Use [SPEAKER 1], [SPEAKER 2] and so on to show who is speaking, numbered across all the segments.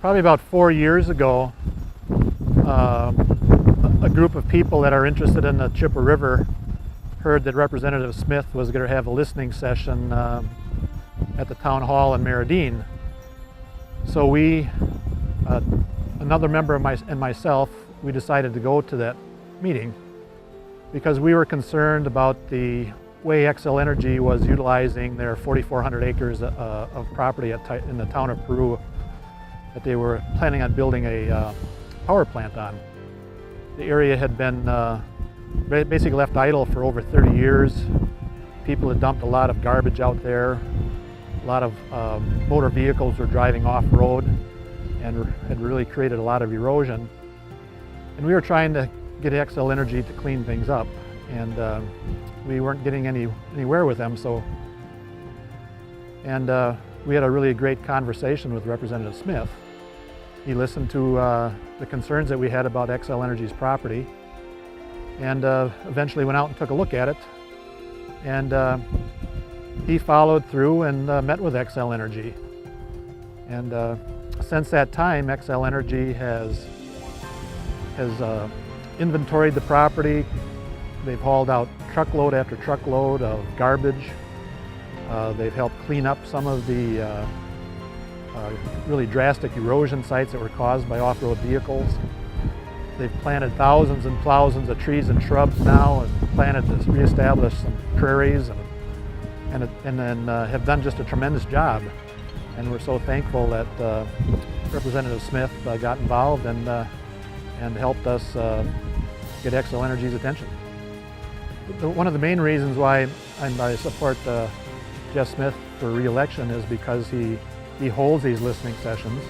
[SPEAKER 1] Probably about 4 years ago, a group of people that are interested in the Chippewa River heard that Representative Smith was going to have a listening session at the town hall in Meradine. So we, another member and myself, we decided to go to that meeting because we were concerned about the way Xcel Energy was utilizing their 4,400 acres of property in the town of Peru that they were planning on building a power plant on. The area had been basically left idle for over 30 years. People had dumped a lot of garbage out there. A lot of motor vehicles were driving off-road and had really created a lot of erosion. And we were trying to get Xcel Energy to clean things up, and we weren't getting anywhere with them. We had a really great conversation with Representative Smith. He listened to the concerns that we had about Xcel Energy's property, and eventually went out and took a look at it. And he followed through and met with Xcel Energy. And since that time, Xcel Energy has inventoried the property. They've hauled out truckload after truckload of garbage. They've helped clean up some of the really drastic erosion sites that were caused by off-road vehicles. They've planted thousands and thousands of trees and shrubs now, and planted to reestablish some prairies, and then have done just a tremendous job. And we're so thankful that Representative Smith got involved and helped us get Xcel Energy's attention. One of the main reasons why I support Jeff Smith for re-election is because he holds these listening sessions.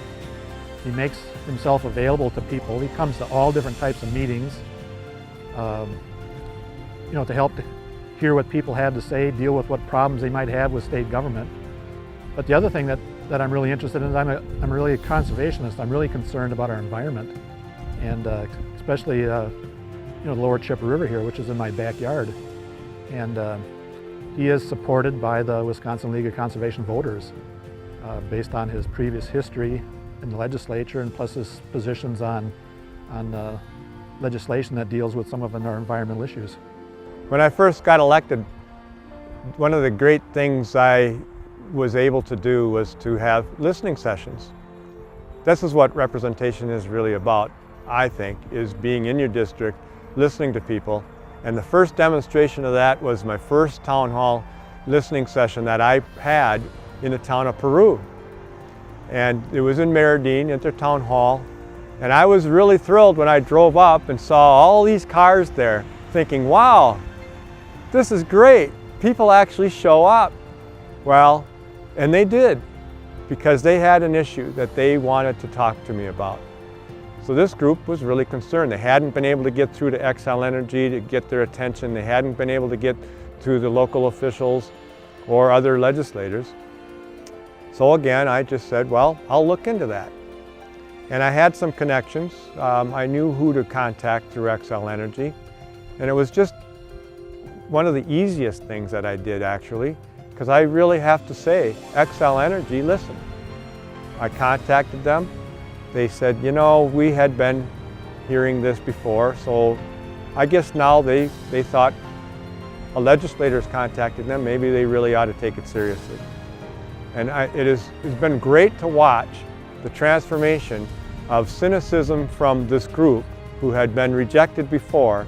[SPEAKER 1] He makes himself available to people. He comes to all different types of meetings, to help to hear what people have to say, deal with what problems they might have with state government. But the other thing that I'm really interested in is I'm really a conservationist. I'm really concerned about our environment, and especially the lower Chippewa River here, which is in my backyard. And he is supported by the Wisconsin League of Conservation Voters based on his previous history in the legislature, and plus his positions on legislation that deals with some of our environmental issues.
[SPEAKER 2] When I first got elected, one of the great things I was able to do was to have listening sessions. This is what representation is really about, I think, is being in your district, listening to people. And the first demonstration of that was my first town hall listening session that I had in the town of Peru. And it was in Meradine at their town hall. And I was really thrilled when I drove up and saw all these cars there, thinking, wow, this is great. People actually show up. Well, and they did, because they had an issue that they wanted to talk to me about. So this group was really concerned. They hadn't been able to get through to Xcel Energy to get their attention. They hadn't been able to get to the local officials or other legislators. So again, I just said, well, I'll look into that. And I had some connections. I knew who to contact through Xcel Energy. And it was just one of the easiest things that I did, actually, because I really have to say, Xcel Energy listened. I contacted them. They said, we had been hearing this before, so I guess now they thought a legislator's contacted them, maybe they really ought to take it seriously. And it's been great to watch the transformation of cynicism from this group who had been rejected before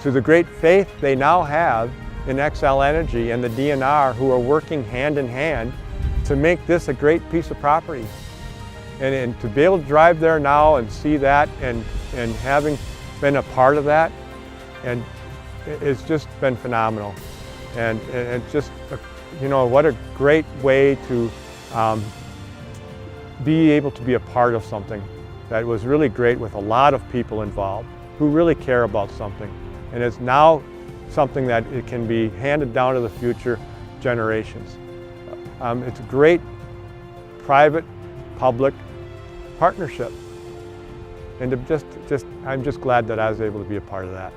[SPEAKER 2] to the great faith they now have in Xcel Energy and the DNR, who are working hand in hand to make this a great piece of property. And to be able to drive there now and see that and having been a part of that, and it's just been phenomenal. And it's just, what a great way to be able to be a part of something that was really great, with a lot of people involved who really care about something. And it's now something that it can be handed down to the future generations. It's a great private-public partnership. And I'm just glad that I was able to be a part of that.